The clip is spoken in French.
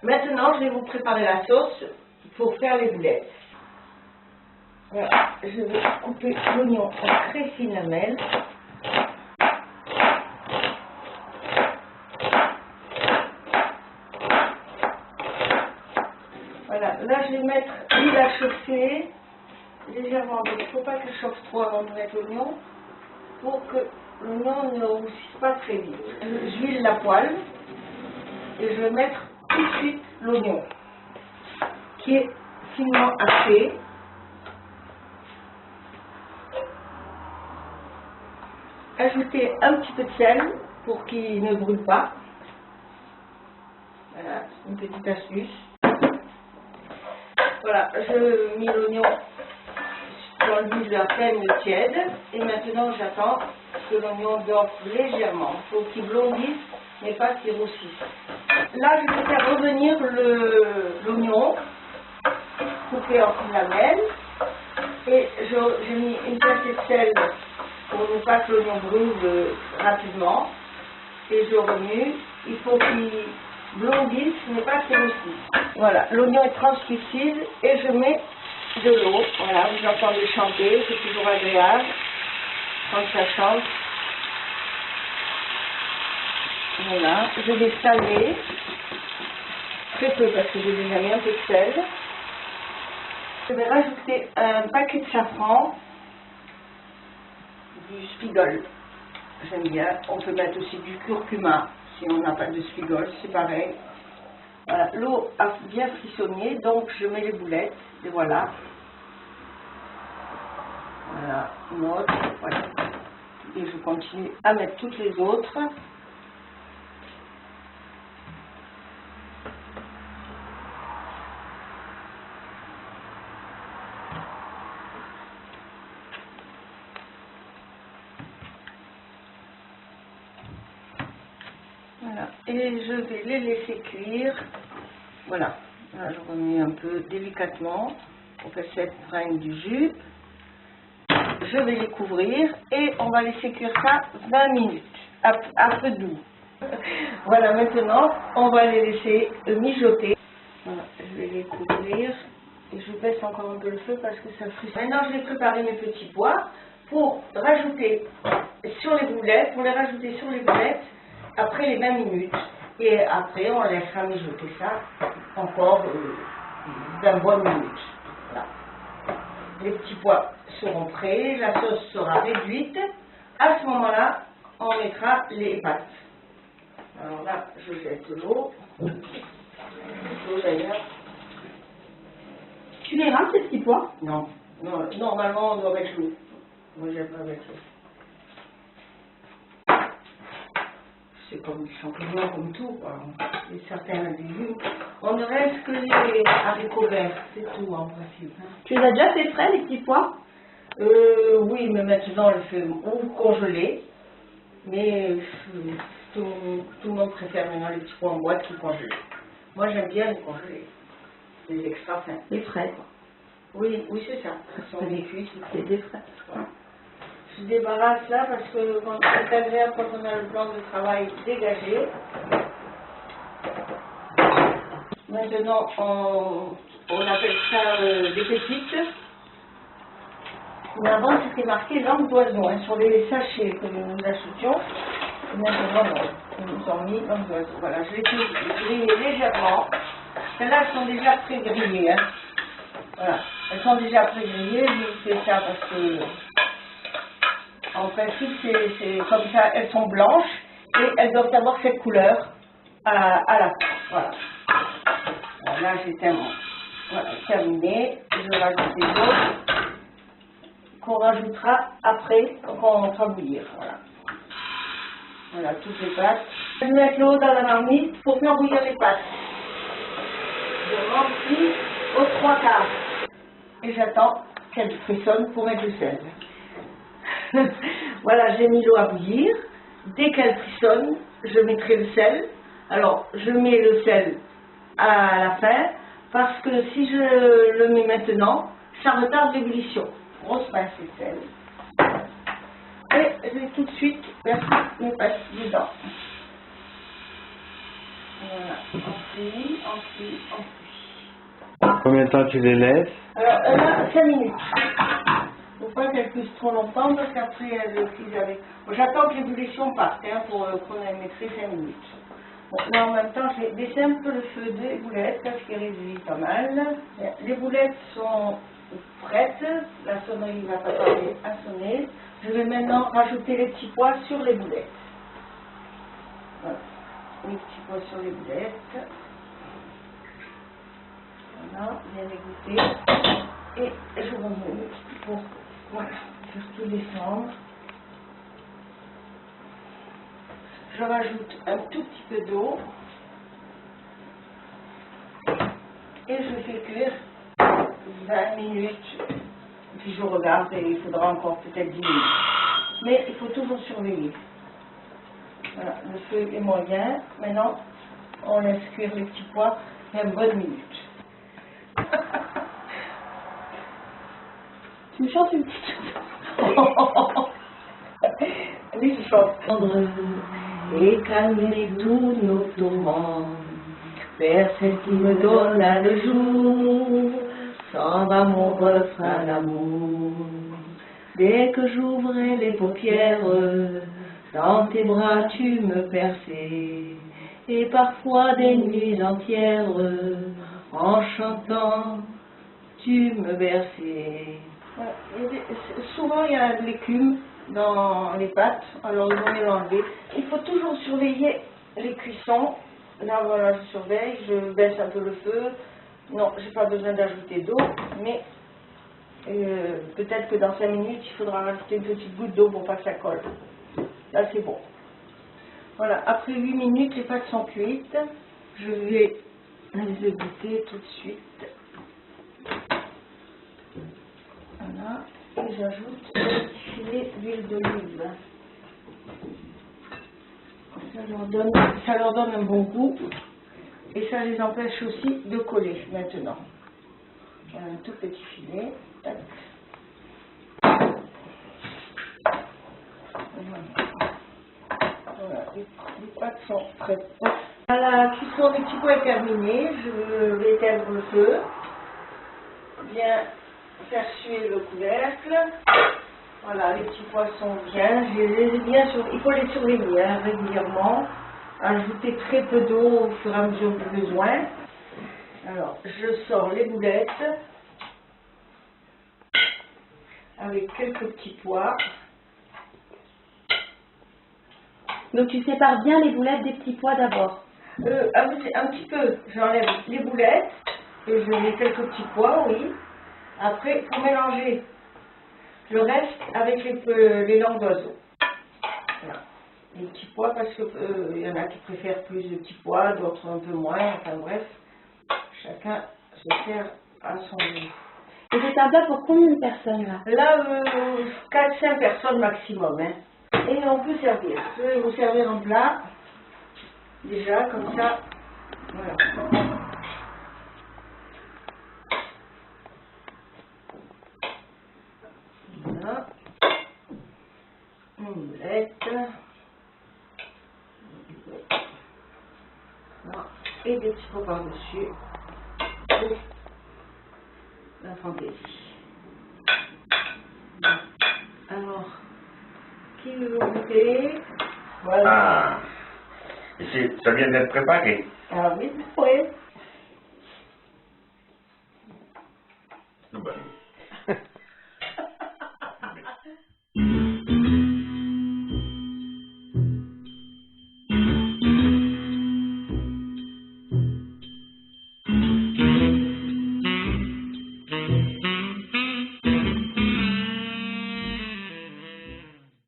Maintenant, je vais vous préparer la sauce pour faire les boulettes. Voilà, je vais couper l'oignon en très fines lamelles. Voilà, là je vais mettre l'huile à chauffer légèrement. Il ne faut pas qu'elle chauffe trop avant de mettre l'oignon pour que l'oignon ne roussisse pas très vite. J'huile la poêle et je vais mettre tout de suite l'oignon qui est finement haché. Ajouter un petit peu de sel pour qu'il ne brûle pas. Voilà, une petite astuce. Voilà, je mets l'oignon dans l'huile à peine tiède et maintenant j'attends que l'oignon dore légèrement. Il faut qu'il blondisse mais pas qu'il roussisse. Là, je vais faire revenir l'oignon coupé en petites lamelles et j'ai mis une pincée de sel pour ne pas que l'oignon brûle rapidement. Et je remue. Il faut qu'il blondisse, mais pas qu'il roussisse. Voilà, l'oignon est translucide et je mets de l'eau. Voilà, vous entendez chanter, c'est toujours agréable quand ça chante. Voilà, je vais saler très peu parce que j'ai déjà mis un peu de sel. Je vais rajouter un paquet de safran, du spigol. J'aime bien. On peut mettre aussi du curcuma si on n'a pas de spigol, c'est pareil. Voilà, l'eau a bien frissonné, donc je mets les boulettes, et voilà. Voilà, une autre, voilà. Et je continue à mettre toutes les autres. Voilà, et je vais les laisser cuire. Voilà, là, je remets un peu délicatement pour qu'elles s'imprègnent du jus. Je vais les couvrir et on va laisser cuire ça 20 minutes à feu doux. Voilà, maintenant on va les laisser mijoter. Voilà, je vais les couvrir et je baisse encore un peu le feu parce que ça frisse. Maintenant je vais préparer mes petits pois pour rajouter sur les boulettes, pour les rajouter sur les boulettes après les 20 minutes. Et après on laissera mijoter ça encore 20 bonnes minutes. Voilà. Les petits pois seront prêts, la sauce sera réduite. À ce moment-là, on mettra les pâtes. Alors là, je jette l'eau. L'eau d'ailleurs. Tu les rinces ces petits pois? Non. Non, normalement on doit mettre l'eau. Moi j'aime pas mettre l'eau. C'est comme les champignons, comme tout, quoi. Et certains légumes. On ne reste que les haricots verts, c'est tout en principe. Hein. Tu les as déjà fait frais, les petits pois? Oui, mais maintenant on le fait ou congelé. Mais tout le monde préfère maintenant les petits pois en boîte qui congelés. Moi j'aime bien les congelés. Les extra fins. Les frais, quoi. Oui, oui c'est ça. Ils sont des cuits. C'est des frais. Voilà. Je débarrasse là parce que c'est agréable quand on a le plan de travail dégagé. Maintenant, on appelle ça des pépites. Mais avant, c'était marqué langue d'oiseau hein, sur les sachets que nous achetions. Et maintenant, ils nous ont mis langue d'oiseau. Voilà, je les ai grillées légèrement. Celles-là, elles sont déjà pré-grillées. Hein. Voilà, elles sont déjà pré-grillées. Je fais ça parce que, en principe, c'est comme ça. Elles sont blanches et elles doivent avoir cette couleur à la fin. Voilà. Là, j'ai terminé. Je rajoute les autres qu'on rajoutera après quand on fera bouillir. Voilà. Voilà, toutes les pâtes. Je vais mettre l'eau dans la marmite pour faire bouillir les pâtes. Je remplis aux 3/4. Et j'attends qu'elle frissonne pour mettre le sel. Voilà, j'ai mis l'eau à bouillir. Dès qu'elle frissonne, je mettrai le sel. Alors, je mets le sel à la fin, parce que si je le mets maintenant, ça retarde l'ébullition. Grosse pincée de sel. Et je vais tout de suite mettre mes pâtes dedans. Voilà, ensuite. Combien de temps tu les laisses? Alors là, 5 minutes. Faut pas qu'elle cuise trop longtemps parce qu'après elle cuise avec. Bon, j'attends que l'ébullition parte pour chronométrer 5 minutes. Bon, là en même temps, je vais baisser un peu le feu des boulettes parce qu'elles réduisent pas mal. Les boulettes sont prêtes, la sonnerie va pas tarder à sonner. Je vais maintenant rajouter les petits pois sur les boulettes. Voilà, les petits pois sur les boulettes. Voilà, bien égoutter. Et je remonte pour voilà, faire tout descendre. Je rajoute un tout petit peu d'eau. Et je fais cuire 20 minutes. Puis je regarde et il faudra encore peut-être 10 minutes. Mais il faut toujours surveiller. Voilà, le feu est moyen. Maintenant, on laisse cuire les petits pois 20 bonnes minutes. Tu me chantes une petite chanson? Oui, je chante. Et calmer tous nos tourments, vers celle qui me donna le jour, sans amour refrain d'amour. Dès que j'ouvrais les paupières, dans tes bras tu me perçais, et parfois des nuits entières, en chantant, tu me berçais. Souvent il y a de l'écume dans les pâtes, alors il vaut mieux l'enlever. Il faut toujours surveiller les cuissons. Là voilà, je surveille, je baisse un peu le feu. Non, j'ai pas besoin d'ajouter d'eau, mais peut-être que dans 5 minutes il faudra rajouter une petite goutte d'eau pour pas que ça colle. Là c'est bon. Voilà, après 8 minutes les pâtes sont cuites. Je vais les égoutter tout de suite. Voilà, et j'ajoute un petit filet d'huile d'olive. Ça leur donne un bon goût et ça les empêche aussi de coller maintenant. Voilà, un tout petit filet. Tac. Voilà, les pâtes sont prêtes. La cuisson des petits pois est terminée. Je vais éteindre le feu. Bien faire suer le couvercle. Voilà, les petits pois sont bien. Je les ai bien il faut les surveiller régulièrement. Ajouter très peu d'eau au fur et à mesure du besoin. Alors, je sors les boulettes avec quelques petits pois. Donc tu sépares bien les boulettes des petits pois d'abord. Un petit peu. J'enlève les boulettes et je mets quelques petits pois, oui. Après, pour mélanger le reste avec les langues d'oiseau. Voilà. Les petits pois parce que y en a qui préfèrent plus de petits pois, d'autres un peu moins. Enfin bref, chacun se sert à son goût. Et c'est un plat pour combien de personnes là? Là, 4-5 personnes maximum. Hein. Et on peut servir. Je vais vous servir un plat. Déjà, comme ça. Voilà. Voilà. Une boulette. Voilà. Et des petits pois par-dessus. Pour la fantaisie. Alors, qui veut goûter? Voilà. Ah, ça vient d'être préparé. Ah oui, oui.